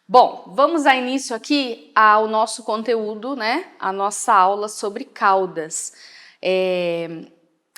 Bom, vamos dar início aqui ao nosso conteúdo, né? A nossa aula sobre caldas.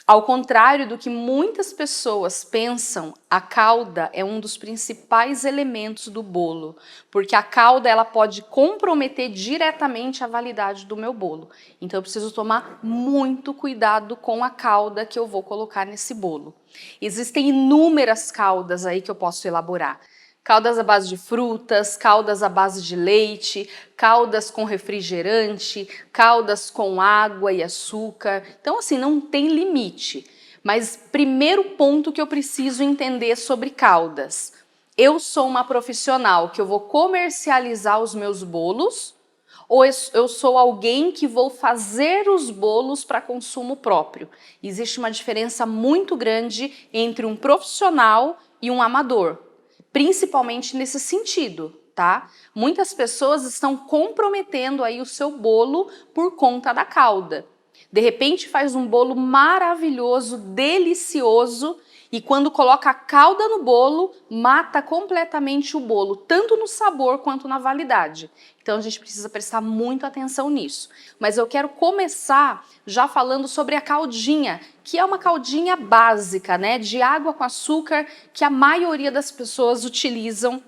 Ao contrário do que muitas pessoas pensam, a calda é um dos principais elementos do bolo, porque a calda ela pode comprometer diretamente a validade do meu bolo. Então eu preciso tomar muito cuidado com a calda que eu vou colocar nesse bolo. Existem inúmeras caldas aí que eu posso elaborar. Caldas à base de frutas, caldas à base de leite, caldas com refrigerante, caldas com água e açúcar. Então, assim, não tem limite. Mas primeiro ponto que eu preciso entender sobre caldas. Eu sou uma profissional que eu vou comercializar os meus bolos ou eu sou alguém que vou fazer os bolos para consumo próprio? Existe uma diferença muito grande entre um profissional e um amador. Principalmente nesse sentido, tá? Muitas pessoas estão comprometendo aí o seu bolo por conta da calda. De repente faz um bolo maravilhoso, delicioso, e quando coloca a calda no bolo, mata completamente o bolo, tanto no sabor quanto na validade. Então a gente precisa prestar muita atenção nisso. Mas eu quero começar já falando sobre a caldinha, que é uma caldinha básica, né, de água com açúcar, que a maioria das pessoas utilizam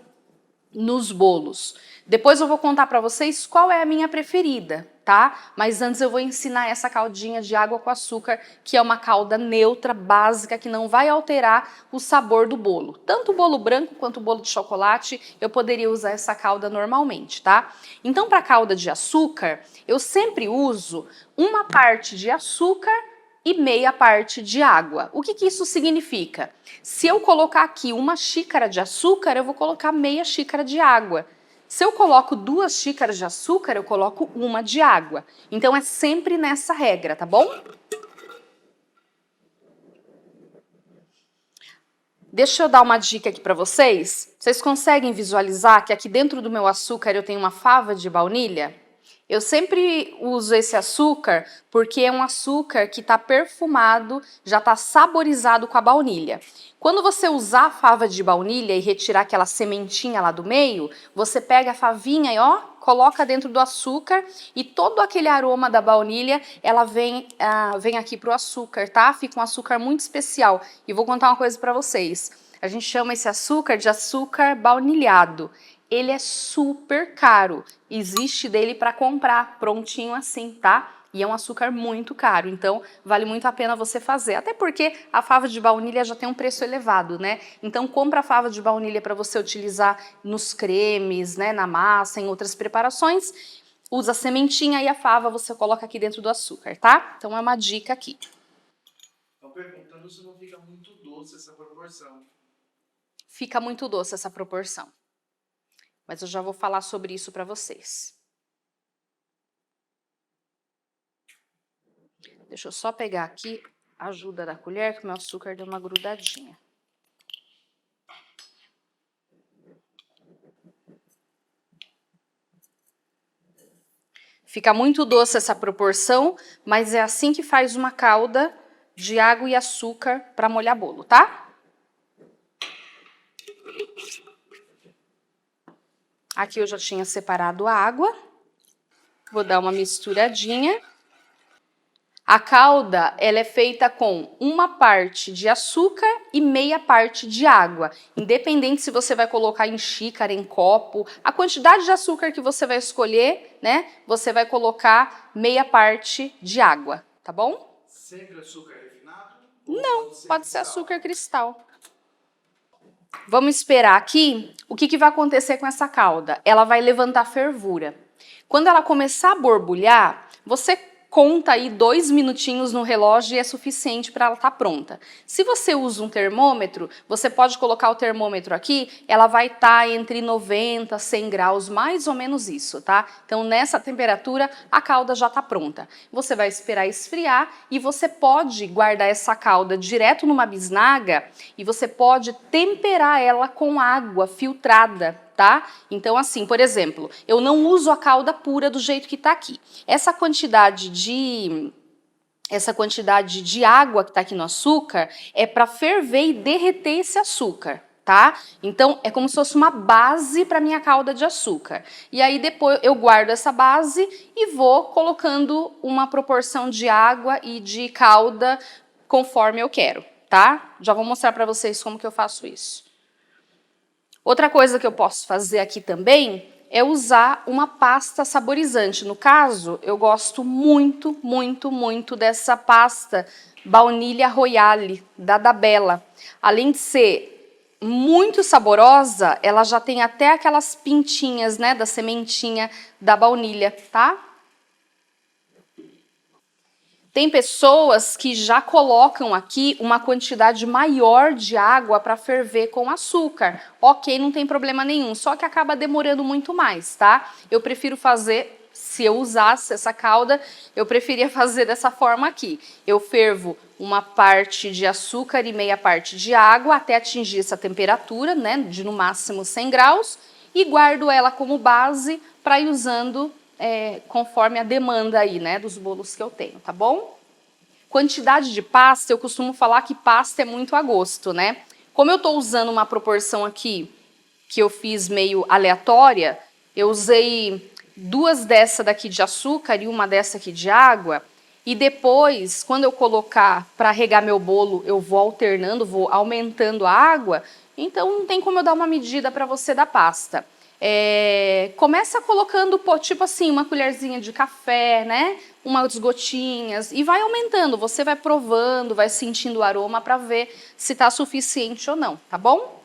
nos bolos. Depois eu vou contar para vocês qual é a minha preferida, tá? Mas antes eu vou ensinar essa caldinha de água com açúcar, que é uma calda neutra, básica, que não vai alterar o sabor do bolo. Tanto o bolo branco quanto o bolo de chocolate, eu poderia usar essa calda normalmente, tá? Então, para calda de açúcar, eu sempre uso uma parte de açúcar e meia parte de água. O que isso significa? Se eu colocar aqui uma xícara de açúcar, eu vou colocar meia xícara de água. Se eu coloco 2 xícaras de açúcar, eu coloco uma de água. Então é sempre nessa regra, tá bom? Deixa eu dar uma dica aqui para vocês. Vocês conseguem visualizar que aqui dentro do meu açúcar eu tenho uma fava de baunilha? Eu sempre uso esse açúcar porque é um açúcar que está perfumado, já está saborizado com a baunilha. Quando você usar a fava de baunilha e retirar aquela sementinha lá do meio, você pega a favinha e ó, coloca dentro do açúcar e todo aquele aroma da baunilha, ela vem aqui pro açúcar, tá? Fica um açúcar muito especial. E vou contar uma coisa para vocês. A gente chama esse açúcar de açúcar baunilhado. Ele é super caro, existe dele para comprar prontinho assim, tá? E é um açúcar muito caro, então vale muito a pena você fazer. Até porque a fava de baunilha já tem um preço elevado, né? Então compra a fava de baunilha para você utilizar nos cremes, né, na massa, em outras preparações. Usa a sementinha e a fava você coloca aqui dentro do açúcar, tá? Então é uma dica aqui. Estão perguntando se não fica muito doce essa proporção. Fica muito doce essa proporção. Mas eu já vou falar sobre isso para vocês. Deixa eu só pegar aqui a ajuda da colher, que o meu açúcar deu uma grudadinha. Fica muito doce essa proporção, mas é assim que faz uma calda de água e açúcar para molhar bolo, tá? Aqui eu já tinha separado a água. Vou dar uma misturadinha. A calda, ela é feita com uma parte de açúcar e meia parte de água. Independente se você vai colocar em xícara, em copo, a quantidade de açúcar que você vai escolher, né? Você vai colocar meia parte de água, tá bom? Sempre açúcar refinado? Não, pode ser açúcar cristal. Vamos esperar aqui. O que vai acontecer com essa calda? Ela vai levantar fervura. Quando ela começar a borbulhar, você conta aí 2 minutinhos no relógio e é suficiente para ela estar pronta. Se você usa um termômetro, você pode colocar o termômetro aqui, ela vai estar entre 90 e 100 graus, mais ou menos isso, tá? Então nessa temperatura a calda já está pronta. Você vai esperar esfriar e você pode guardar essa calda direto numa bisnaga e você pode temperar ela com água filtrada, tá? Então assim, por exemplo, eu não uso a calda pura do jeito que tá aqui. Essa quantidade de água que tá aqui no açúcar é para ferver e derreter esse açúcar, tá? Então, é como se fosse uma base para minha calda de açúcar. E aí, depois eu guardo essa base e vou colocando uma proporção de água e de calda conforme eu quero, tá? Já vou mostrar para vocês como que eu faço isso. Outra coisa que eu posso fazer aqui também é usar uma pasta saborizante. No caso, eu gosto muito, muito, muito dessa pasta Baunilha Royale, da Dabela. Além de ser muito saborosa, ela já tem até aquelas pintinhas, né, da sementinha da baunilha, tá? Tem pessoas que já colocam aqui uma quantidade maior de água para ferver com açúcar. Ok, não tem problema nenhum, só que acaba demorando muito mais, tá? Eu prefiro fazer, se eu usasse essa calda, eu preferia fazer dessa forma aqui. Eu fervo uma parte de açúcar e meia parte de água até atingir essa temperatura, né, de no máximo 100 graus, e guardo ela como base para ir usando conforme a demanda aí, né, dos bolos que eu tenho, tá bom? Quantidade de pasta, eu costumo falar que pasta é muito a gosto, né? Como eu estou usando uma proporção aqui que eu fiz meio aleatória, eu usei 2 dessa daqui de açúcar e uma dessa aqui de água, e depois, quando eu colocar para regar meu bolo, eu vou alternando, vou aumentando a água, então não tem como eu dar uma medida para você da pasta. Começa colocando, tipo assim, uma colherzinha de café, né? Umas gotinhas, e vai aumentando, você vai provando, vai sentindo o aroma para ver se está suficiente ou não, tá bom?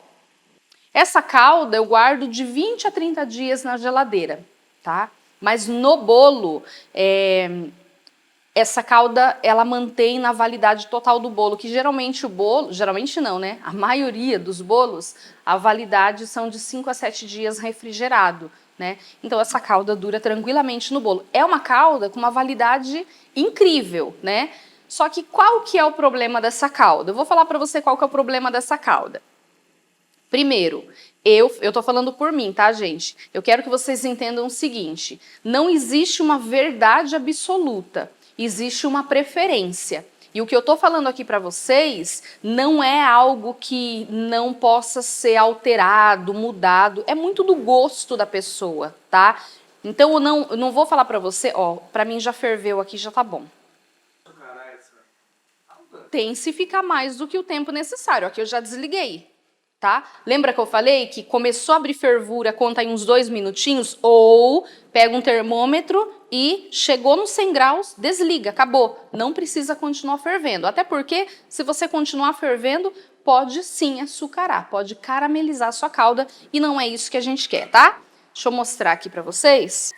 Essa calda eu guardo de 20 a 30 dias na geladeira, tá? Mas no bolo, essa calda, ela mantém na validade total do bolo, que geralmente o bolo, geralmente não, né? A maioria dos bolos, a validade são de 5 a 7 dias refrigerado, né? Então essa calda dura tranquilamente no bolo. É uma calda com uma validade incrível, né? Só que qual que é o problema dessa calda? Eu vou falar para você qual que é o problema dessa calda. Primeiro, eu tô falando por mim, tá, gente? Eu quero que vocês entendam o seguinte: não existe uma verdade absoluta, existe uma preferência. E o que eu tô falando aqui para vocês não é algo que não possa ser alterado, mudado, é muito do gosto da pessoa, tá? Então eu não vou falar para você, ó, para mim já ferveu aqui, já tá bom. Tem se ficar mais do que o tempo necessário, aqui eu já desliguei. Tá? Lembra que eu falei que começou a abrir fervura, conta aí uns 2 minutinhos, ou pega um termômetro e chegou nos 100 graus, desliga, acabou. Não precisa continuar fervendo, até porque se você continuar fervendo, pode sim açucarar, pode caramelizar a sua calda e não é isso que a gente quer, tá? Deixa eu mostrar aqui pra vocês,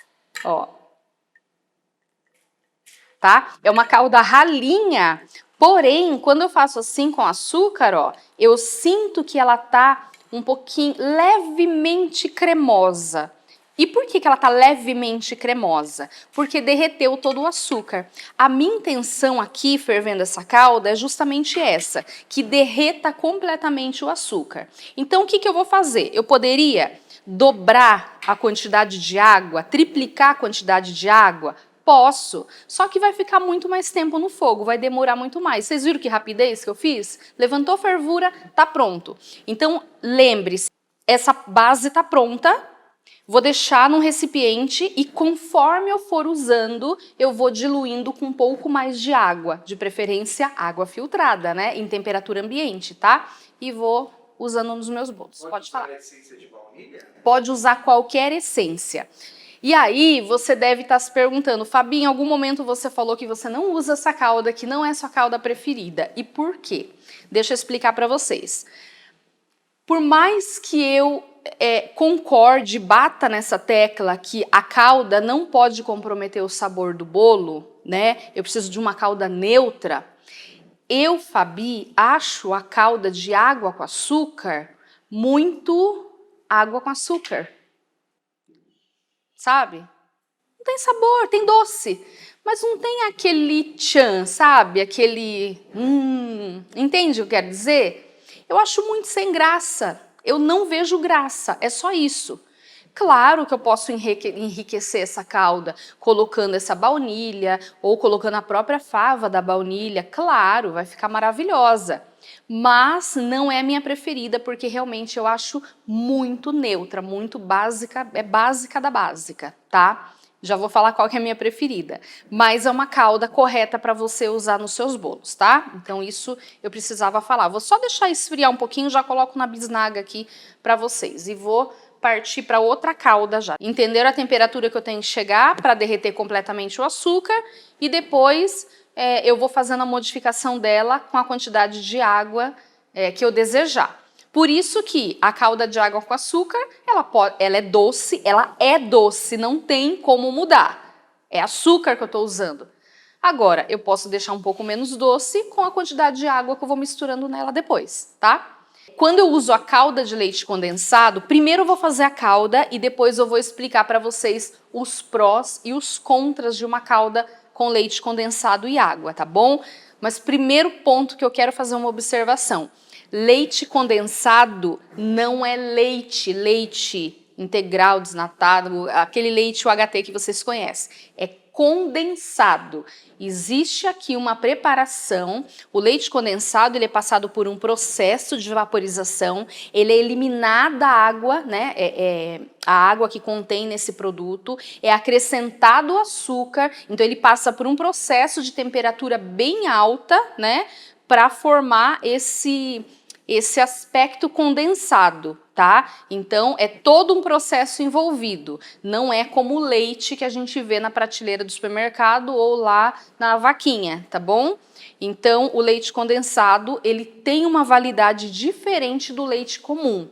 ó. Tá? É uma calda ralinha. Porém, quando eu faço assim com açúcar, ó, eu sinto que ela tá um pouquinho levemente cremosa. E por que ela tá levemente cremosa? Porque derreteu todo o açúcar. A minha intenção aqui, fervendo essa calda, é justamente essa, que derreta completamente o açúcar. Então, o que eu vou fazer? Eu poderia dobrar a quantidade de água, triplicar a quantidade de água? Posso, só que vai ficar muito mais tempo no fogo, vai demorar muito mais. Vocês viram que rapidez que eu fiz? Levantou fervura, tá pronto. Então, lembre-se, essa base tá pronta, vou deixar num recipiente e conforme eu for usando, eu vou diluindo com um pouco mais de água, de preferência água filtrada, né, em temperatura ambiente, tá? E vou usando nos meus bolos. Pode falar. Pode usar essência de baunilha? Pode usar qualquer essência. E aí você deve estar se perguntando, Fabi, em algum momento você falou que você não usa essa calda, que não é sua calda preferida. E por quê? Deixa eu explicar para vocês. Por mais que eu concorde, bata nessa tecla que a calda não pode comprometer o sabor do bolo, né? Eu preciso de uma calda neutra. Eu, Fabi, acho a calda de água com açúcar muito água com açúcar. Sabe? Não tem sabor, tem doce, mas não tem aquele tchan, sabe? Aquele entende o que eu quero dizer? Eu acho muito sem graça, eu não vejo graça, é só isso. Claro que eu posso enriquecer essa calda colocando essa baunilha ou colocando a própria fava da baunilha, claro, vai ficar maravilhosa. mas não é a minha preferida porque realmente eu acho muito neutra, muito básica, é básica da básica, tá? Já vou falar qual que é a minha preferida, mas é uma calda correta para você usar nos seus bolos, tá? Então isso eu precisava falar. Vou só deixar esfriar um pouquinho, já coloco na bisnaga aqui para vocês e vou partir para outra calda já. Entenderam a temperatura que eu tenho que chegar para derreter completamente o açúcar e depois eu vou fazendo a modificação dela com a quantidade de água que eu desejar. Por isso que a calda de água com açúcar, ela é doce, não tem como mudar. É açúcar que eu estou usando. Agora, eu posso deixar um pouco menos doce com a quantidade de água que eu vou misturando nela depois, tá? Quando eu uso a calda de leite condensado, primeiro eu vou fazer a calda e depois eu vou explicar para vocês os prós e os contras de uma calda com leite condensado e água, tá bom? Mas primeiro ponto que eu quero fazer uma observação. Leite condensado não é leite integral, desnatado, aquele leite UHT que vocês conhecem. É condensado. Existe aqui uma preparação, o leite condensado ele é passado por um processo de vaporização, ele é eliminada a água, né, a água que contém nesse produto, é acrescentado o açúcar, então ele passa por um processo de temperatura bem alta, né, para formar esse aspecto condensado, tá? Então, é todo um processo envolvido. Não é como o leite que a gente vê na prateleira do supermercado ou lá na vaquinha, tá bom? Então, o leite condensado, ele tem uma validade diferente do leite comum,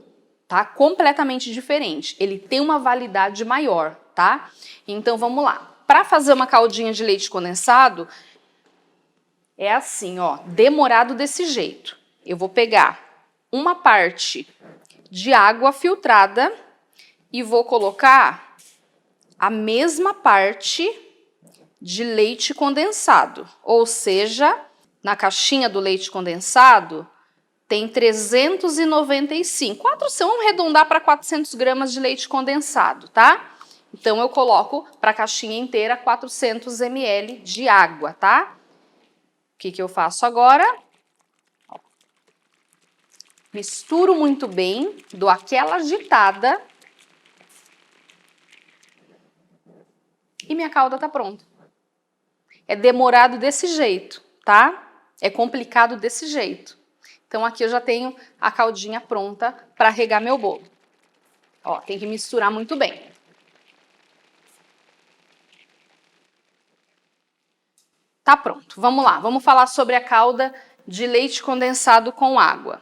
tá? Completamente diferente. Ele tem uma validade maior, tá? Então, vamos lá. Para fazer uma caldinha de leite condensado, é assim, ó, demorado desse jeito. Eu vou pegar uma parte de água filtrada e vou colocar a mesma parte de leite condensado. Ou seja, na caixinha do leite condensado tem 395. Vamos arredondar para 400 gramas de leite condensado, tá? Então eu coloco para a caixinha inteira 400 ml de água, tá? O que eu faço agora? Misturo muito bem, dou aquela agitada e minha calda tá pronta. É demorado desse jeito, tá? É complicado desse jeito. Então aqui eu já tenho a caldinha pronta para regar meu bolo. Ó, tem que misturar muito bem. Tá pronto, vamos lá. Vamos falar sobre a calda de leite condensado com água.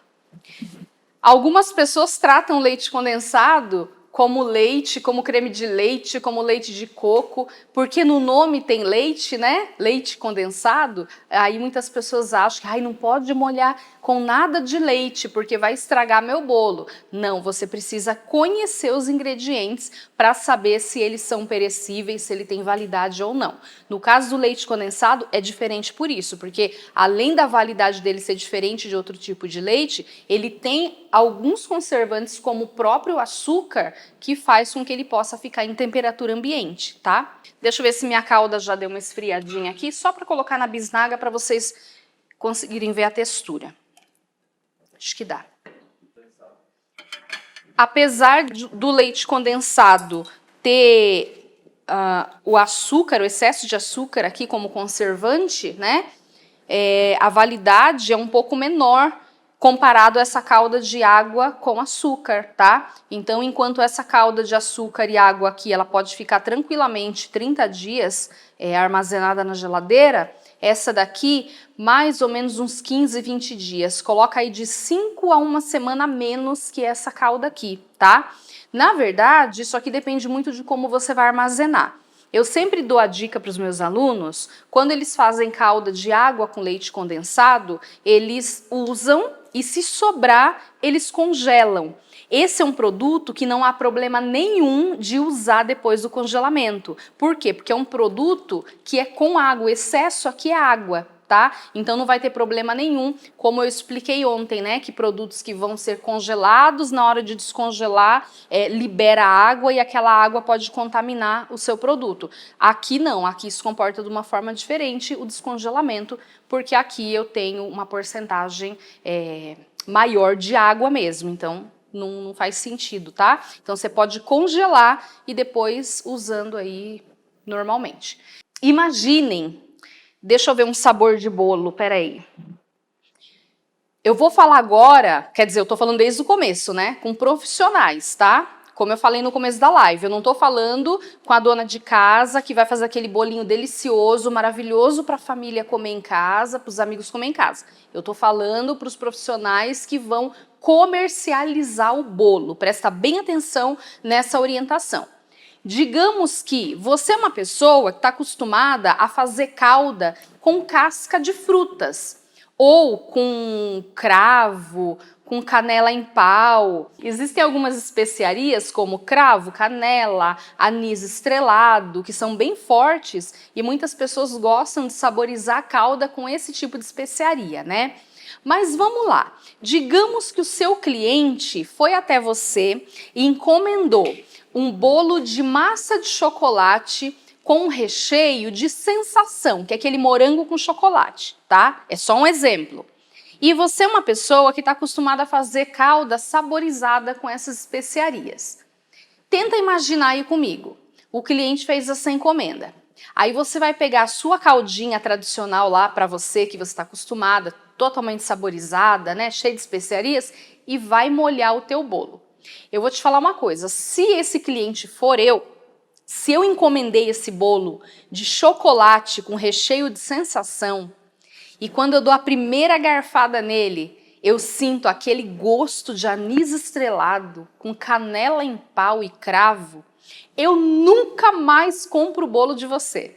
Algumas pessoas tratam leite condensado como leite, como creme de leite, como leite de coco, porque no nome tem leite, né? Leite condensado. Aí muitas pessoas acham que não pode molhar com nada de leite, porque vai estragar meu bolo. Não, você precisa conhecer os ingredientes para saber se eles são perecíveis, se ele tem validade ou não. No caso do leite condensado, é diferente por isso, porque além da validade dele ser diferente de outro tipo de leite, ele tem alguns conservantes, como o próprio açúcar, que faz com que ele possa ficar em temperatura ambiente, tá? Deixa eu ver se minha calda já deu uma esfriadinha aqui, só para colocar na bisnaga para vocês conseguirem ver a textura. Acho que dá. Apesar do leite condensado ter o açúcar, o excesso de açúcar aqui como conservante, né? A validade é um pouco menor comparado a essa calda de água com açúcar, tá? Então, enquanto essa calda de açúcar e água aqui, ela pode ficar tranquilamente 30 dias armazenada na geladeira, essa daqui, mais ou menos uns 15, 20 dias. Coloca aí de 5 a 1 semana a menos que essa calda aqui, tá? Na verdade, isso aqui depende muito de como você vai armazenar. Eu sempre dou a dica para os meus alunos, quando eles fazem calda de água com leite condensado, eles usam e se sobrar, eles congelam. Esse é um produto que não há problema nenhum de usar depois do congelamento. Por quê? Porque é um produto que é com água, o excesso aqui é água, tá? Então não vai ter problema nenhum, como eu expliquei ontem, né? Que produtos que vão ser congelados, na hora de descongelar, libera água e aquela água pode contaminar o seu produto. Aqui não, aqui se comporta de uma forma diferente o descongelamento, porque aqui eu tenho uma porcentagem maior de água mesmo, então não faz sentido, tá? Então você pode congelar e depois usando aí normalmente. Imaginem, deixa eu ver um sabor de bolo, peraí. Eu vou falar agora, quer dizer, eu tô falando desde o começo, né? Com profissionais, tá? Como eu falei no começo da live, eu não tô falando com a dona de casa que vai fazer aquele bolinho delicioso, maravilhoso para a família comer em casa, para os amigos comer em casa. Eu tô falando para os profissionais que vão comercializar o bolo. Presta bem atenção nessa orientação. Digamos que você é uma pessoa que está acostumada a fazer calda com casca de frutas, ou com cravo, com canela em pau. Existem algumas especiarias como cravo, canela, anis estrelado, que são bem fortes e muitas pessoas gostam de saborizar a calda com esse tipo de especiaria, né? Mas vamos lá, digamos que o seu cliente foi até você e encomendou um bolo de massa de chocolate com um recheio de sensação, que é aquele morango com chocolate, tá? É só um exemplo. E você é uma pessoa que está acostumada a fazer calda saborizada com essas especiarias. Tenta imaginar aí comigo. O cliente fez essa encomenda. Aí você vai pegar a sua caldinha tradicional lá para você, que você está acostumada, totalmente saborizada, né, cheia de especiarias, e vai molhar o teu bolo. Eu vou te falar uma coisa, se esse cliente for eu, se eu encomendei esse bolo de chocolate com recheio de sensação, e quando eu dou a primeira garfada nele, eu sinto aquele gosto de anis estrelado, com canela em pau e cravo, eu nunca mais compro o bolo de você.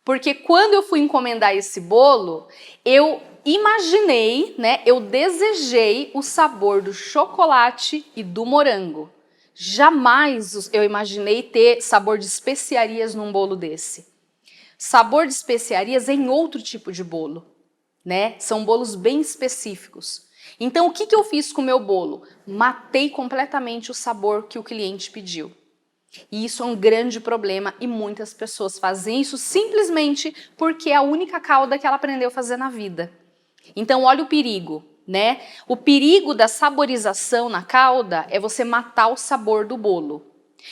Porque quando eu fui encomendar esse bolo, eu imaginei, né, eu desejei o sabor do chocolate e do morango. Jamais eu imaginei ter sabor de especiarias num bolo desse. Sabor de especiarias em outro tipo de bolo, né? São bolos bem específicos. Então, o que eu fiz com o meu bolo? Matei completamente o sabor que o cliente pediu. E isso é um grande problema e muitas pessoas fazem isso simplesmente porque é a única calda que ela aprendeu a fazer na vida. Então, olha o perigo, né? O perigo da saborização na calda é você matar o sabor do bolo.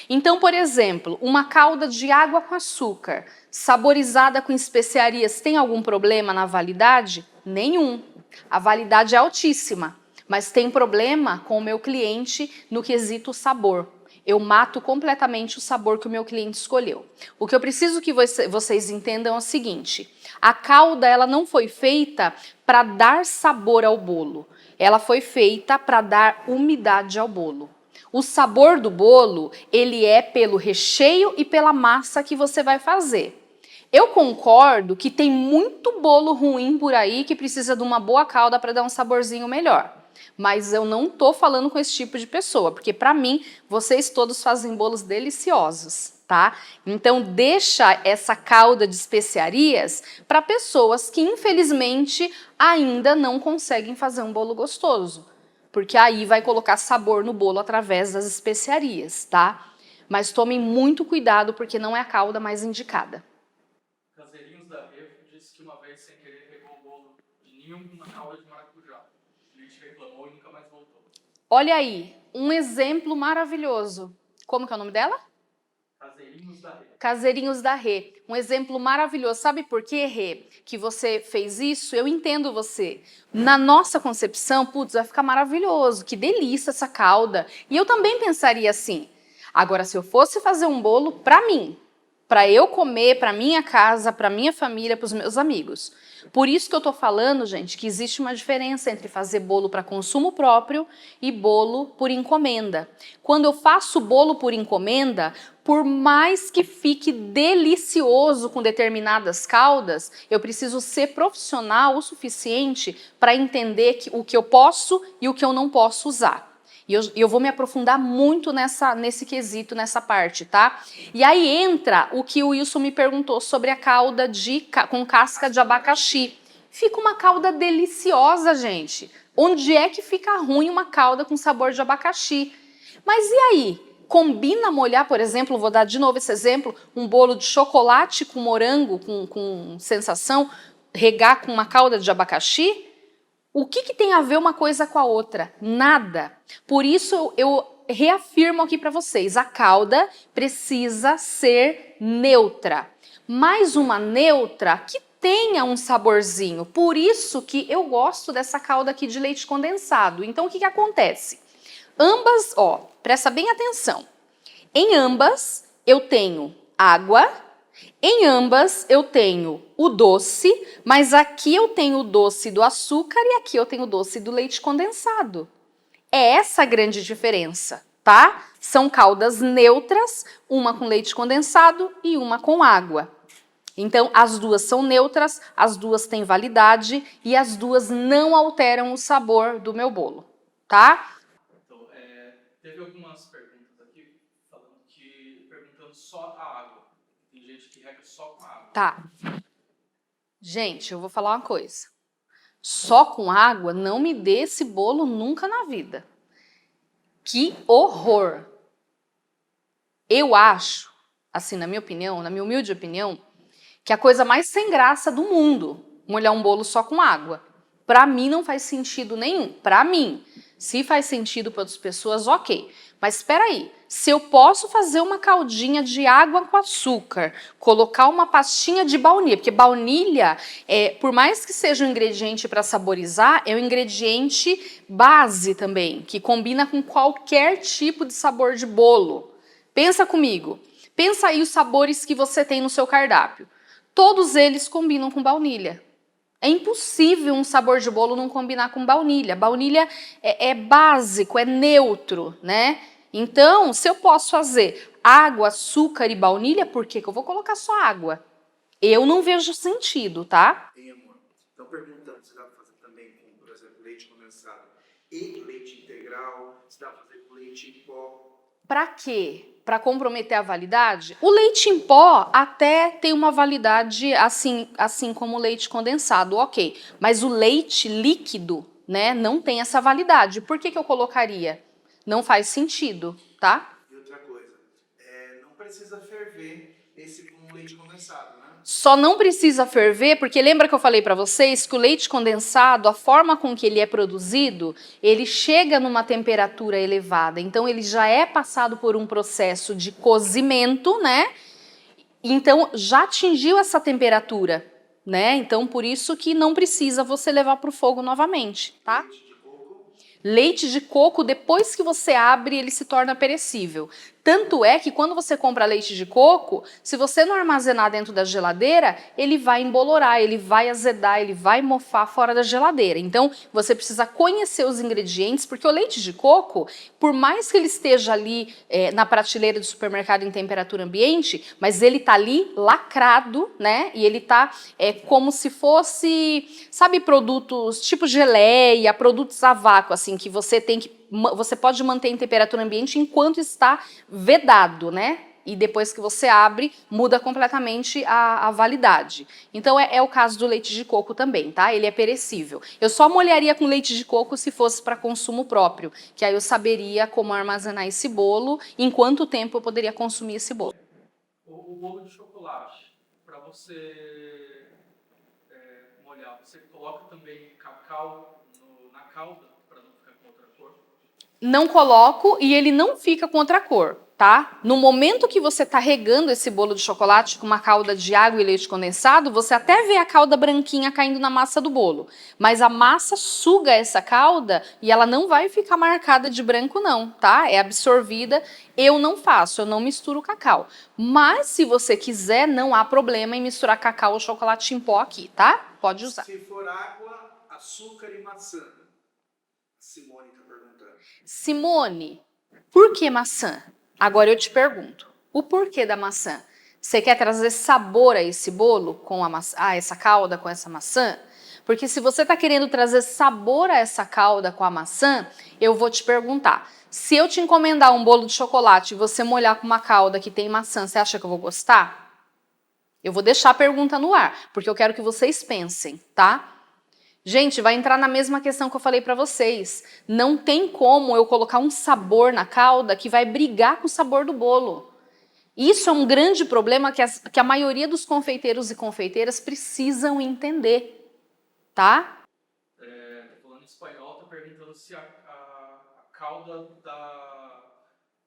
Então, por exemplo, uma calda de água com açúcar, saborizada com especiarias, tem algum problema na validade? Nenhum. A validade é altíssima, mas tem problema com o meu cliente no quesito sabor. Eu mato completamente o sabor que o meu cliente escolheu. O que eu preciso que vocês entendam é o seguinte: a calda ela não foi feita para dar sabor ao bolo, ela foi feita para dar umidade ao bolo. O sabor do bolo, ele é pelo recheio e pela massa que você vai fazer. Eu concordo que tem muito bolo ruim por aí que precisa de uma boa calda para dar um saborzinho melhor. Mas eu não tô falando com esse tipo de pessoa, porque para mim, vocês todos fazem bolos deliciosos, tá? Então deixa essa calda de especiarias para pessoas que infelizmente ainda não conseguem fazer um bolo gostoso. Porque aí vai colocar sabor no bolo através das especiarias, tá? Mas tomem muito cuidado porque não é a calda mais indicada. Caseirinhos da Rê disse que uma vez sem querer regou o bolo de ninho com uma calda de maracujá. O cliente reclamou e nunca mais voltou. Olha aí, um exemplo maravilhoso. Como que é o nome dela? Caseirinhos da Rê. Caseirinhos da Rê. Um exemplo maravilhoso. Sabe por quê, Rê, que você fez isso? Eu entendo você. Na nossa concepção, putz, vai ficar maravilhoso. Que delícia essa calda. E eu também pensaria assim. Agora, se eu fosse fazer um bolo para mim, para eu comer, para minha casa, para minha família, para os meus amigos. Por isso que eu tô falando, gente, que existe uma diferença entre fazer bolo para consumo próprio e bolo por encomenda. Quando eu faço bolo por encomenda, por mais que fique delicioso com determinadas caldas, eu preciso ser profissional o suficiente para entender o que eu posso e o que eu não posso usar. E eu vou me aprofundar muito nesse quesito, nessa parte, tá? E aí entra o que o Wilson me perguntou sobre a calda com casca de abacaxi. Fica uma calda deliciosa, gente. Onde é que fica ruim uma calda com sabor de abacaxi? Mas e aí? Combina molhar, por exemplo, vou dar de novo esse exemplo, um bolo de chocolate com morango, com sensação, regar com uma calda de abacaxi? O que tem a ver uma coisa com a outra? Nada. Por isso eu reafirmo aqui para vocês, a calda precisa ser neutra. Mas uma neutra que tenha um saborzinho. Por isso que eu gosto dessa calda aqui de leite condensado. Então o que acontece? Ambas, ó, presta bem atenção. Em ambas eu tenho água, em ambas eu tenho o doce, mas aqui eu tenho o doce do açúcar e aqui eu tenho o doce do leite condensado. É essa a grande diferença, tá? São caldas neutras, uma com leite condensado e uma com água. Então, as duas são neutras, as duas têm validade e as duas não alteram o sabor do meu bolo, tá? Então, teve algumas perguntas aqui perguntando só a água. Tem gente que rega só com a água. Tá. Gente, eu vou falar uma coisa. Só com água não me dê esse bolo nunca na vida. Que horror! Eu acho, assim, na minha opinião, na minha humilde opinião, que a coisa mais sem graça do mundo, molhar um bolo só com água. Pra mim não faz sentido nenhum. Pra mim, se faz sentido para outras pessoas, ok. Mas espera aí, se eu posso fazer uma caldinha de água com açúcar, colocar uma pastinha de baunilha, porque baunilha, por mais que seja um ingrediente para saborizar, é um ingrediente base também, que combina com qualquer tipo de sabor de bolo. Pensa comigo, pensa aí os sabores que você tem no seu cardápio. Todos eles combinam com baunilha. É impossível um sabor de bolo não combinar com baunilha. Baunilha é básico, é neutro, né? Então, se eu posso fazer água, açúcar e baunilha, por que eu vou colocar só água? Eu não vejo sentido, tá? Bem, amor. Então, perguntando, se dá para fazer também com, por exemplo, leite condensado e leite integral? Se dá para fazer com leite em pó? Pra quê? Para comprometer a validade? O leite em pó até tem uma validade assim como o leite condensado, ok. Mas o leite líquido, né, não tem essa validade. Por que eu colocaria? Não faz sentido, tá? E outra coisa, não precisa ferver esse com leite condensado, né? Só não precisa ferver, porque lembra que eu falei para vocês que o leite condensado, a forma com que ele é produzido, ele chega numa temperatura elevada. Então, ele já é passado por um processo de cozimento, né? Então, já atingiu essa temperatura, né? Então, por isso que não precisa você levar para o fogo novamente, tá? Leite de coco? Leite de coco, depois que você abre, ele se torna perecível. Tanto é que quando você compra leite de coco, se você não armazenar dentro da geladeira, ele vai embolorar, ele vai azedar, ele vai mofar fora da geladeira. Então, você precisa conhecer os ingredientes, porque o leite de coco, por mais que ele esteja ali na prateleira do supermercado em temperatura ambiente, mas ele tá ali lacrado, né? E ele tá como se fosse, sabe, produtos tipo geleia, produtos a vácuo, assim, que você pode manter em temperatura ambiente enquanto está vedado, né? E depois que você abre, muda completamente a validade. Então é o caso do leite de coco também, tá? Ele é perecível. Eu só molharia com leite de coco se fosse para consumo próprio, que aí eu saberia como armazenar esse bolo, em quanto tempo eu poderia consumir esse bolo. O bolo de chocolate, para você molhar, você coloca também cacau na calda? Não coloco e ele não fica com outra cor, tá? No momento que você tá regando esse bolo de chocolate com uma calda de água e leite condensado, você até vê a calda branquinha caindo na massa do bolo. Mas a massa suga essa calda e ela não vai ficar marcada de branco não, tá? É absorvida. Eu não faço, eu não misturo cacau. Mas se você quiser, não há problema em misturar cacau ou chocolate em pó aqui, tá? Pode usar. Se for água, açúcar e maçã. Simone está perguntando. Simone, por que maçã? Agora eu te pergunto, o porquê da maçã? Você quer trazer sabor a esse bolo com essa calda com essa maçã? Porque se você está querendo trazer sabor a essa calda com a maçã, eu vou te perguntar, se eu te encomendar um bolo de chocolate e você molhar com uma calda que tem maçã, você acha que eu vou gostar? Eu vou deixar a pergunta no ar, porque eu quero que vocês pensem, tá? Gente, vai entrar na mesma questão que eu falei pra vocês. Não tem como eu colocar um sabor na calda que vai brigar com o sabor do bolo. Isso é um grande problema que a maioria dos confeiteiros e confeiteiras precisam entender, tá? Tô falando em espanhol, tô perguntando se a calda da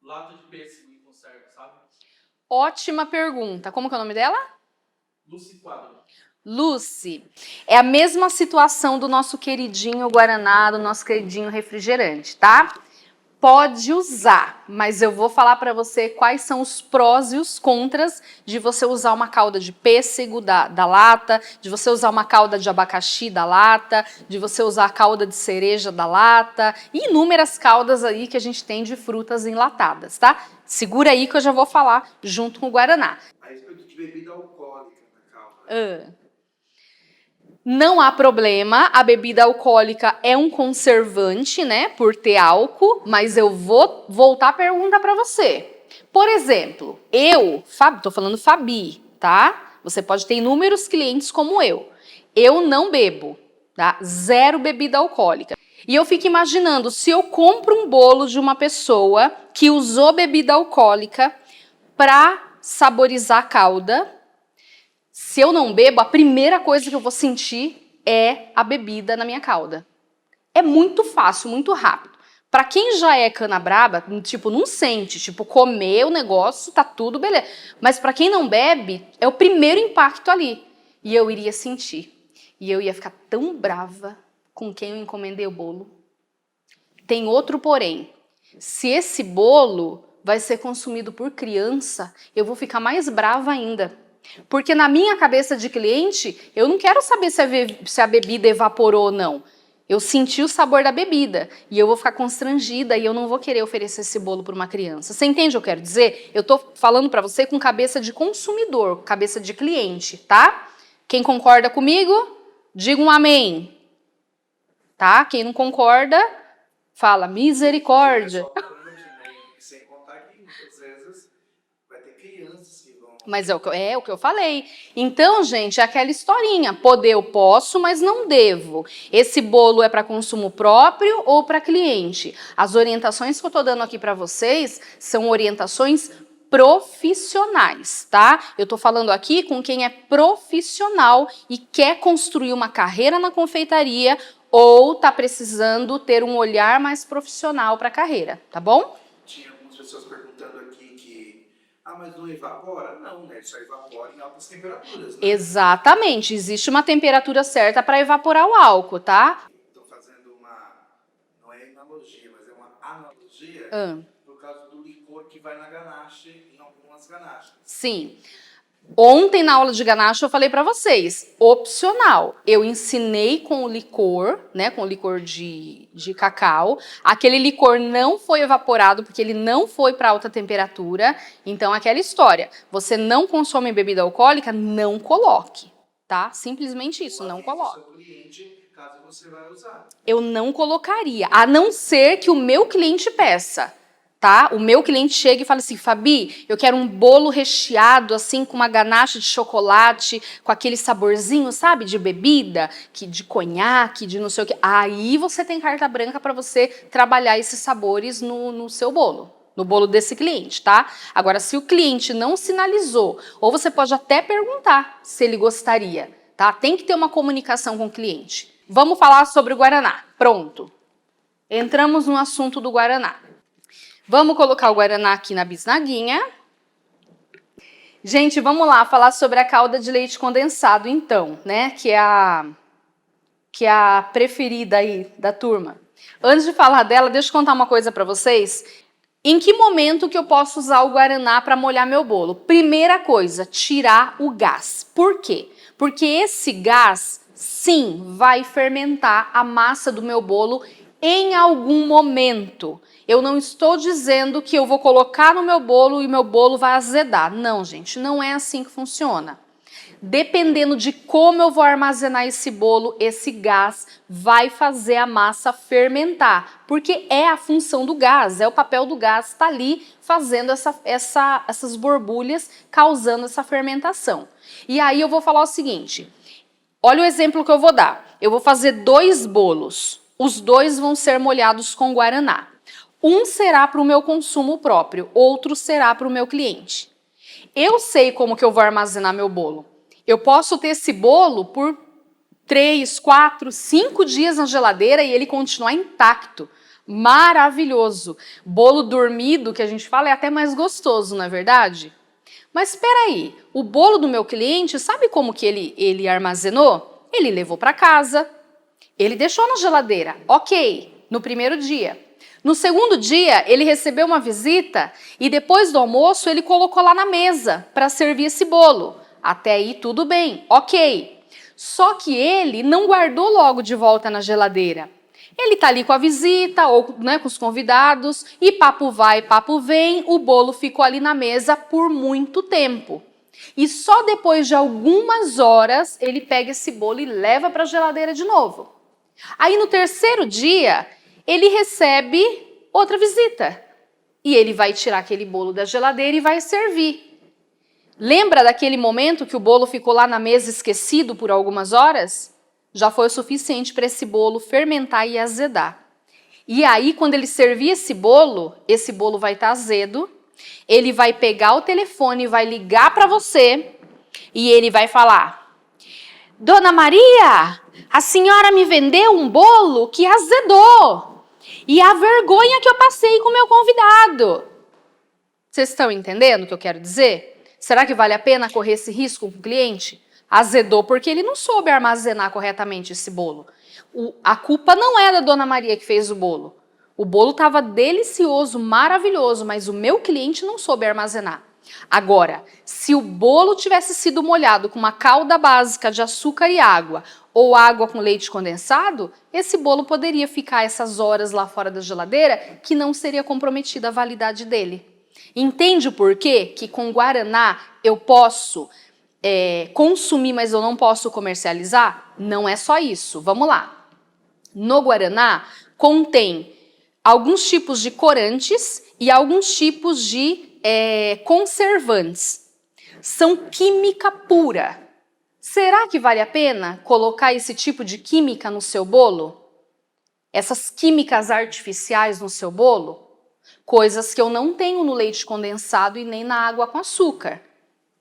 lata de pêssego em conserva, sabe? Ótima pergunta. Como que é o nome dela? Lucy Quadro. Lucy, é a mesma situação do nosso queridinho Guaraná, do nosso queridinho refrigerante, tá? Pode usar, mas eu vou falar para você quais são os prós e os contras de você usar uma calda de pêssego da lata, de você usar uma calda de abacaxi da lata, de você usar a calda de cereja da lata e inúmeras caldas aí que a gente tem de frutas enlatadas, tá? Segura aí que eu já vou falar junto com o Guaraná. A respeito de bebida alcoólica na calda. Não há problema, a bebida alcoólica é um conservante, né, por ter álcool, mas eu vou voltar a pergunta para você. Por exemplo, tô falando Fabi, tá? Você pode ter inúmeros clientes como eu. Eu não bebo, tá? Zero bebida alcoólica. E eu fico imaginando, se eu compro um bolo de uma pessoa que usou bebida alcoólica para saborizar a calda, se eu não bebo, a primeira coisa que eu vou sentir é a bebida na minha calda. É muito fácil, muito rápido. Para quem já é canabraba, tipo, não sente, tipo, comer o negócio, tá tudo beleza. Mas para quem não bebe, é o primeiro impacto ali. E eu iria sentir. E eu ia ficar tão brava com quem eu encomendei o bolo. Tem outro porém. Se esse bolo vai ser consumido por criança, eu vou ficar mais brava ainda. Porque na minha cabeça de cliente, eu não quero saber se a bebida evaporou ou não. Eu senti o sabor da bebida e eu vou ficar constrangida e eu não vou querer oferecer esse bolo para uma criança. Você entende o que eu quero dizer? Eu tô falando para você com cabeça de consumidor, cabeça de cliente, tá? Quem concorda comigo, diga um amém. Tá? Quem não concorda, fala misericórdia. Sem contar que muitas vezes vai ter crianças que vão. Mas é o que eu falei. Então, gente, é aquela historinha. Poder eu posso, mas não devo. Esse bolo é para consumo próprio ou para cliente? As orientações que eu estou dando aqui para vocês são orientações profissionais, tá? Eu estou falando aqui com quem é profissional e quer construir uma carreira na confeitaria ou está precisando ter um olhar mais profissional para a carreira, tá bom? Tinha algumas pessoas perguntando aqui que, mas não evapora? Não, né? Só evapora em altas temperaturas, né? Exatamente, existe uma temperatura certa para evaporar o álcool, tá? Estou fazendo não é analogia, mas é uma analogia por causa do licor que vai na ganache, em algumas ganachas. Sim. Ontem na aula de ganache eu falei para vocês, opcional. Eu ensinei com o licor, né, com o licor de cacau. Aquele licor não foi evaporado porque ele não foi para alta temperatura. Então aquela história, você não consome bebida alcoólica, não coloque, tá? Simplesmente isso, não coloque. Seu cliente, caso você vai usar. Eu não colocaria, a não ser que o meu cliente peça. Tá? O meu cliente chega e fala assim, Fabi, eu quero um bolo recheado assim com uma ganache de chocolate, com aquele saborzinho, sabe, de bebida, de conhaque, de não sei o que. Aí você tem carta branca para você trabalhar esses sabores no seu bolo, no bolo desse cliente, tá? Agora, se o cliente não sinalizou, ou você pode até perguntar se ele gostaria, tá? Tem que ter uma comunicação com o cliente. Vamos falar sobre o Guaraná. Pronto. Entramos no assunto do Guaraná. Vamos colocar o Guaraná aqui na bisnaguinha. Gente, vamos lá falar sobre a calda de leite condensado, então, né? Que é a preferida aí da turma. Antes de falar dela, deixa eu contar uma coisa para vocês. Em que momento que eu posso usar o Guaraná para molhar meu bolo? Primeira coisa, tirar o gás. Por quê? Porque esse gás, sim, vai fermentar a massa do meu bolo em algum momento. Eu não estou dizendo que eu vou colocar no meu bolo e meu bolo vai azedar. Não, gente, não é assim que funciona. Dependendo de como eu vou armazenar esse bolo, esse gás vai fazer a massa fermentar. Porque é a função do gás, é o papel do gás, está ali fazendo essas borbulhas, causando essa fermentação. E aí eu vou falar o seguinte, olha o exemplo que eu vou dar. Eu vou fazer 2 bolos. Os 2 vão ser molhados com guaraná. Um será para o meu consumo próprio, outro será para o meu cliente. Eu sei como que eu vou armazenar meu bolo. Eu posso ter esse bolo por 3, 4, 5 dias na geladeira e ele continuar intacto. Maravilhoso. Bolo dormido, que a gente fala, é até mais gostoso, não é verdade? Mas espera aí, o bolo do meu cliente, sabe como que ele armazenou? Ele levou para casa, ele deixou na geladeira, ok, no primeiro dia. No segundo dia, ele recebeu uma visita e depois do almoço ele colocou lá na mesa para servir esse bolo. Até aí tudo bem, ok. Só que ele não guardou logo de volta na geladeira. Ele tá ali com a visita ou né, com os convidados e papo vai, papo vem, o bolo ficou ali na mesa por muito tempo. E só depois de algumas horas ele pega esse bolo e leva para a geladeira de novo. Aí no terceiro dia ele recebe outra visita e ele vai tirar aquele bolo da geladeira e vai servir. Lembra daquele momento que o bolo ficou lá na mesa esquecido por algumas horas? Já foi o suficiente para esse bolo fermentar e azedar. E aí, quando ele servir esse bolo vai estar azedo, ele vai pegar o telefone, vai ligar para você e ele vai falar: Dona Maria, a senhora me vendeu um bolo que azedou. E a vergonha que eu passei com o meu convidado. Vocês estão entendendo o que eu quero dizer? Será que vale a pena correr esse risco com o cliente? Azedou porque ele não soube armazenar corretamente esse bolo. A culpa não é da Dona Maria que fez o bolo. O bolo estava delicioso, maravilhoso, mas o meu cliente não soube armazenar. Agora, se o bolo tivesse sido molhado com uma calda básica de açúcar e água, ou água com leite condensado, esse bolo poderia ficar essas horas lá fora da geladeira que não seria comprometida a validade dele. Entende o porquê que com guaraná eu posso consumir, mas eu não posso comercializar? Não é só isso. Vamos lá. No guaraná contém alguns tipos de corantes e alguns tipos de conservantes. São química pura. Será que vale a pena colocar esse tipo de química no seu bolo? Essas químicas artificiais no seu bolo? Coisas que eu não tenho no leite condensado e nem na água com açúcar,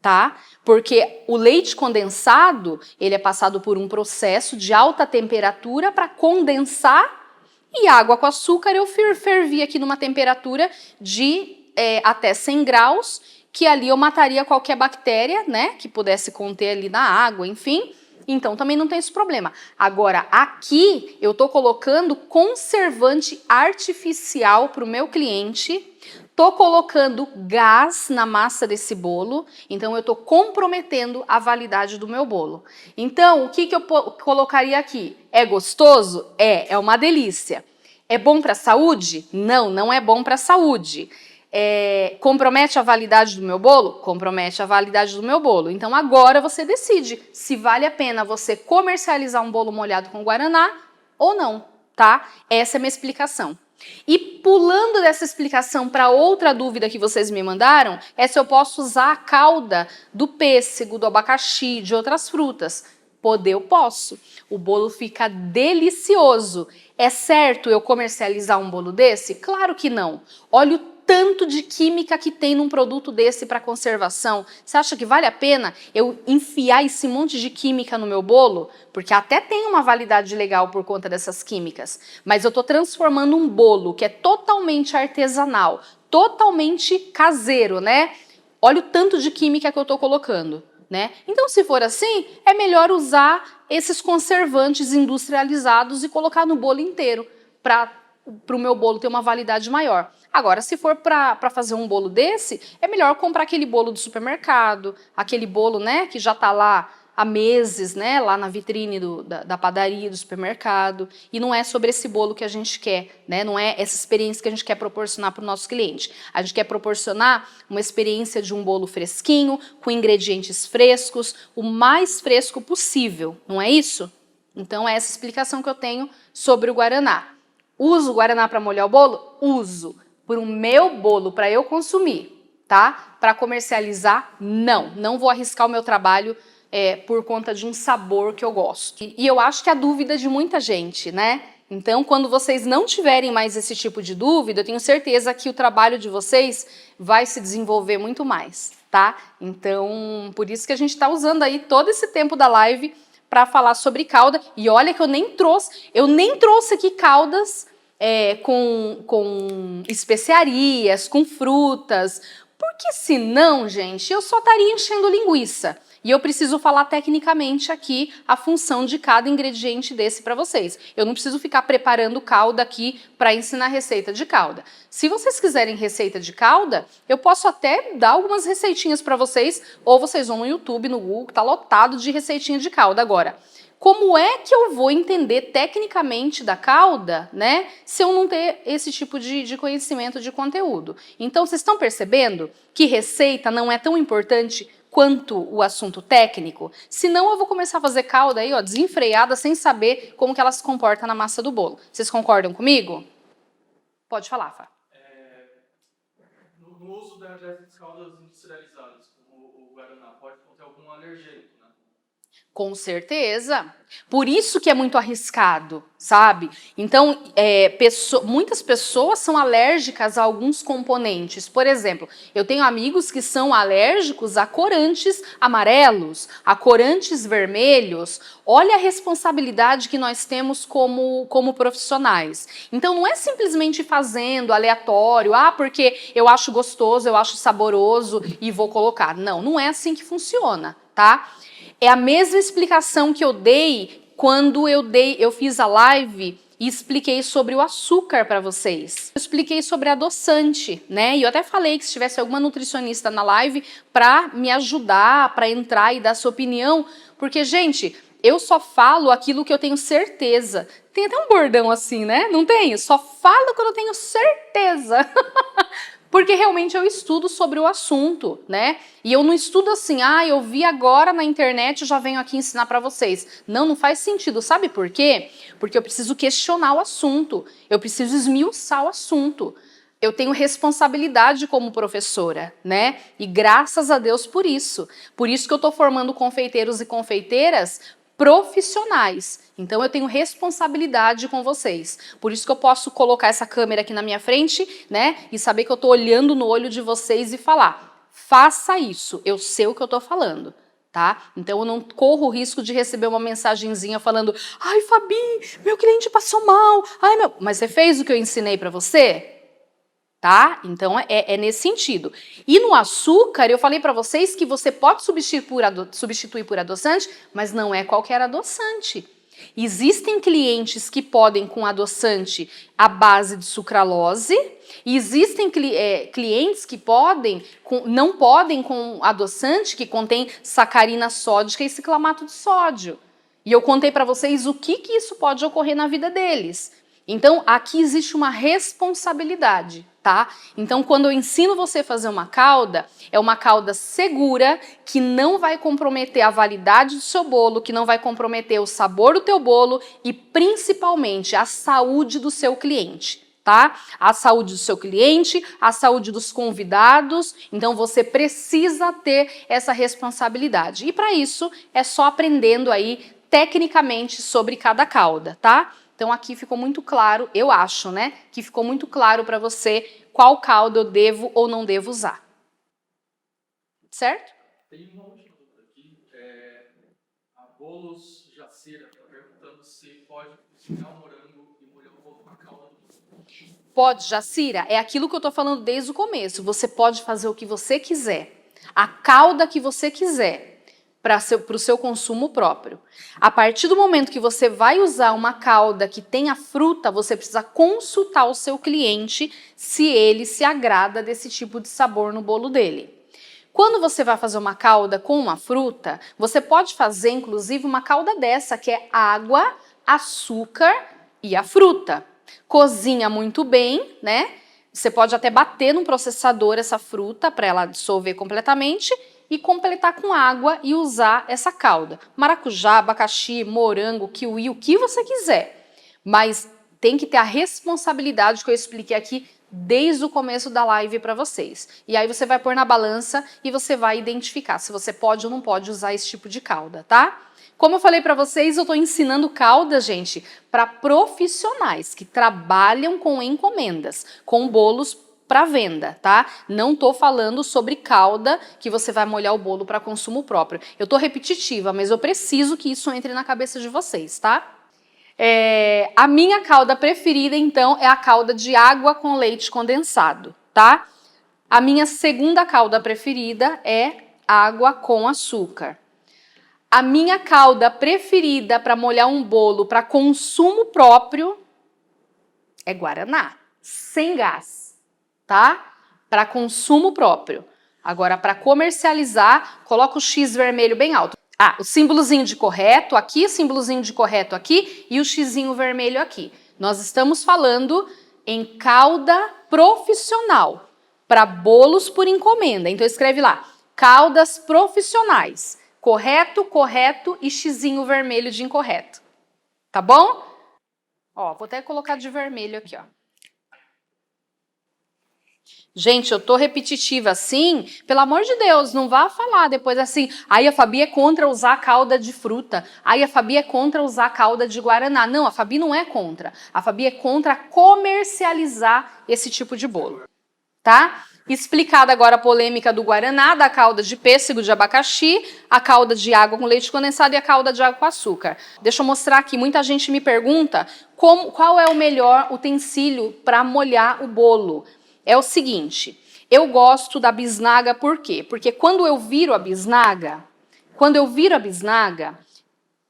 tá? Porque o leite condensado, ele é passado por um processo de alta temperatura para condensar e água com açúcar eu fervi aqui numa temperatura de até 100 graus, que ali eu mataria qualquer bactéria, né, que pudesse conter ali na água, enfim. Então também não tem esse problema. Agora, aqui eu estou colocando conservante artificial para o meu cliente, estou colocando gás na massa desse bolo, então eu estou comprometendo a validade do meu bolo. Então, o que eu colocaria aqui? É gostoso? É uma delícia. É bom para a saúde? Não, não é bom para a saúde. Compromete a validade do meu bolo? Compromete a validade do meu bolo. Então agora você decide se vale a pena você comercializar um bolo molhado com guaraná ou não, tá? Essa é a minha explicação. E pulando dessa explicação para outra dúvida que vocês me mandaram, é se eu posso usar a calda do pêssego, do abacaxi, de outras frutas. Poder eu posso. O bolo fica delicioso. É certo eu comercializar um bolo desse? Claro que não. Olha o tanto de química que tem num produto desse para conservação. Você acha que vale a pena eu enfiar esse monte de química no meu bolo? Porque até tem uma validade legal por conta dessas químicas. Mas eu estou transformando um bolo que é totalmente artesanal, totalmente caseiro, né? Olha o tanto de química que eu estou colocando, né? Então, se for assim, é melhor usar esses conservantes industrializados e colocar no bolo inteiro para o meu bolo ter uma validade maior. Agora, se for para fazer um bolo desse, é melhor comprar aquele bolo do supermercado, aquele bolo, né, que já está lá há meses, né, lá na vitrine da padaria, do supermercado. E não é sobre esse bolo que a gente quer, né, não é essa experiência que a gente quer proporcionar para o nosso cliente. A gente quer proporcionar uma experiência de um bolo fresquinho, com ingredientes frescos, o mais fresco possível, não é isso? Então, é essa explicação que eu tenho sobre o guaraná. Uso o guaraná para molhar o bolo? Uso. Por o meu bolo, para eu consumir, tá? Para comercializar, não. Não vou arriscar o meu trabalho por conta de um sabor que eu gosto. E eu acho que é a dúvida de muita gente, né? Então, quando vocês não tiverem mais esse tipo de dúvida, eu tenho certeza que o trabalho de vocês vai se desenvolver muito mais, tá? Então, por isso que a gente está usando aí todo esse tempo da live para falar sobre calda. E olha que eu nem trouxe aqui caldas com especiarias, com frutas, porque senão, gente, eu só estaria enchendo linguiça. E eu preciso falar tecnicamente aqui a função de cada ingrediente desse para vocês. Eu não preciso ficar preparando calda aqui para ensinar receita de calda. Se vocês quiserem receita de calda, eu posso até dar algumas receitinhas para vocês, ou vocês vão no YouTube, no Google, que tá lotado de receitinha de calda. Agora, como é que eu vou entender tecnicamente da calda, né, se eu não ter esse tipo de conhecimento de conteúdo? Então, vocês estão percebendo que receita não é tão importante quanto o assunto técnico? Senão eu vou começar a fazer calda aí, ó, desenfreada, sem saber como que ela se comporta na massa do bolo. Vocês concordam comigo? Pode falar, Fá. No uso dessas caldas industrializadas, como o Guaraná, pode conter algum alergênico, né? Com certeza. Por isso que é muito arriscado, sabe? Então, muitas pessoas são alérgicas a alguns componentes. Por exemplo, eu tenho amigos que são alérgicos a corantes amarelos, a corantes vermelhos. Olha a responsabilidade que nós temos como profissionais. Então, não é simplesmente fazendo aleatório, porque eu acho gostoso, eu acho saboroso e vou colocar. Não, não é assim que funciona, tá? É a mesma explicação que eu dei quando eu fiz a live e expliquei sobre o açúcar para vocês. Eu expliquei sobre adoçante, né? E eu até falei que se tivesse alguma nutricionista na live para me ajudar, para entrar e dar sua opinião, porque, gente, eu só falo aquilo que eu tenho certeza. Tem até um bordão assim, né? Não tem? Só falo quando eu tenho certeza. Porque realmente eu estudo sobre o assunto, né? E eu não estudo assim, eu vi agora na internet e já venho aqui ensinar para vocês. Não, não faz sentido. Sabe por quê? Porque eu preciso questionar o assunto. Eu preciso esmiuçar o assunto. Eu tenho responsabilidade como professora, né? E graças a Deus por isso. Por isso que eu tô formando confeiteiros e confeiteiras profissionais. Então eu tenho responsabilidade com vocês. Por isso que eu posso colocar essa câmera aqui na minha frente, né? E saber que eu tô olhando no olho de vocês e falar: faça isso, eu sei o que eu tô falando, tá? Então eu não corro o risco de receber uma mensagenzinha falando: ai, Fabi, meu cliente passou mal. Mas você fez o que eu ensinei para você? Tá? Então é nesse sentido. E no açúcar, eu falei para vocês que você pode substituir por adoçante, mas não é qualquer adoçante. Existem clientes que podem com adoçante à base de sucralose, e existem clientes que não podem com adoçante que contém sacarina sódica e ciclamato de sódio. E eu contei para vocês o que isso pode ocorrer na vida deles. Então, aqui existe uma responsabilidade, tá? Então, quando eu ensino você a fazer uma calda, é uma calda segura, que não vai comprometer a validade do seu bolo, que não vai comprometer o sabor do teu bolo e, principalmente, a saúde do seu cliente, tá? A saúde do seu cliente, a saúde dos convidados. Então, você precisa ter essa responsabilidade. E, para isso, é só aprendendo aí, tecnicamente, sobre cada calda, tá? Então aqui ficou muito claro, eu acho, né, que ficou muito claro para você qual calda eu devo ou não devo usar. Certo? Tem uma última dúvida aqui. A Bolos Jacira está perguntando se pode cozinhar o morango e molhar o bolo com a calda do morango. Pode, Jacira, é aquilo que eu tô falando desde o começo. Você pode fazer o que você quiser, a calda que você quiser, para o seu consumo próprio. A partir do momento que você vai usar uma calda que tenha fruta, você precisa consultar o seu cliente se ele se agrada desse tipo de sabor no bolo dele. Quando você vai fazer uma calda com uma fruta, você pode fazer, inclusive, uma calda dessa, que é água, açúcar e a fruta. Cozinha muito bem, né? Você pode até bater no processador essa fruta para ela dissolver completamente e completar com água e usar essa calda. Maracujá, abacaxi, morango, kiwi, o que você quiser. Mas tem que ter a responsabilidade que eu expliquei aqui desde o começo da live para vocês. E aí você vai pôr na balança e você vai identificar se você pode ou não pode usar esse tipo de calda, tá? Como eu falei para vocês, eu estou ensinando calda, gente, para profissionais que trabalham com encomendas, com bolos para venda, tá? Não tô falando sobre calda que você vai molhar o bolo para consumo próprio. Eu tô repetitiva, mas eu preciso que isso entre na cabeça de vocês, tá? A minha calda preferida, então, é a calda de água com leite condensado, tá? A minha segunda calda preferida é água com açúcar. A minha calda preferida para molhar um bolo para consumo próprio é guaraná, sem gás, tá? Para consumo próprio. Agora, para comercializar, coloca o X vermelho bem alto. Ah, o símbolozinho de correto aqui, o símbolozinho de correto aqui e o xizinho vermelho aqui. Nós estamos falando em calda profissional, para bolos por encomenda. Então escreve lá, caldas profissionais. Correto, correto e xizinho vermelho de incorreto. Tá bom? Ó, vou até colocar de vermelho aqui, ó. Gente, eu tô repetitiva assim, pelo amor de Deus, não vá falar depois assim, aí a Fabi é contra usar calda de fruta, aí a Fabi é contra usar calda de guaraná. Não, a Fabi não é contra. A Fabi é contra comercializar esse tipo de bolo, tá? Explicada agora a polêmica do guaraná, da calda de pêssego de abacaxi, a calda de água com leite condensado e a calda de água com açúcar. Deixa eu mostrar aqui, muita gente me pergunta qual é o melhor utensílio para molhar o bolo. É o seguinte, eu gosto da bisnaga por quê? Porque quando eu viro a bisnaga,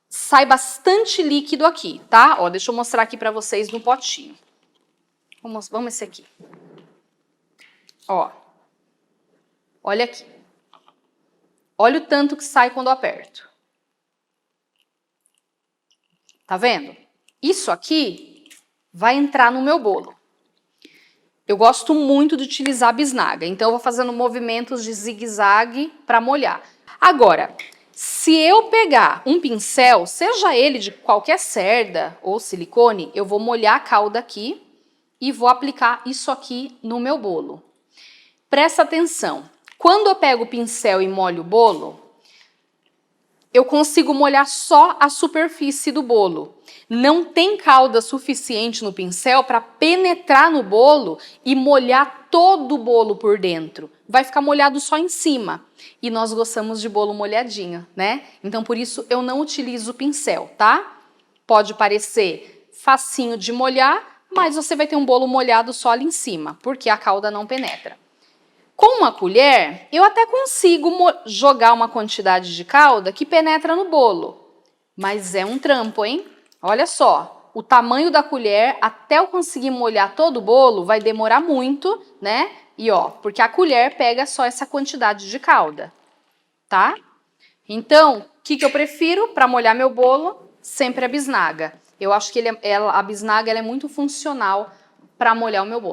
sai bastante líquido aqui, tá? Ó, deixa eu mostrar aqui para vocês no potinho. Vamos esse aqui. Ó, olha aqui. Olha o tanto que sai quando eu aperto. Tá vendo? Isso aqui vai entrar no meu bolo. Eu gosto muito de utilizar a bisnaga, então eu vou fazendo movimentos de zigue-zague para molhar. Agora, se eu pegar um pincel, seja ele de qualquer cerda ou silicone, eu vou molhar a calda aqui e vou aplicar isso aqui no meu bolo. Presta atenção, quando eu pego o pincel e molho o bolo, eu consigo molhar só a superfície do bolo. Não tem calda suficiente no pincel para penetrar no bolo e molhar todo o bolo por dentro. Vai ficar molhado só em cima. E nós gostamos de bolo molhadinho, né? Então, por isso, eu não utilizo o pincel, tá? Pode parecer facinho de molhar, mas você vai ter um bolo molhado só ali em cima, porque a calda não penetra. Com uma colher, eu até consigo jogar uma quantidade de calda que penetra no bolo. Mas é um trampo, hein? Olha só, o tamanho da colher, até eu conseguir molhar todo o bolo, vai demorar muito, né? E ó, porque a colher pega só essa quantidade de calda, tá? Então, o que eu prefiro para molhar meu bolo? Sempre a bisnaga. Eu acho que a bisnaga é muito funcional para molhar o meu bolo.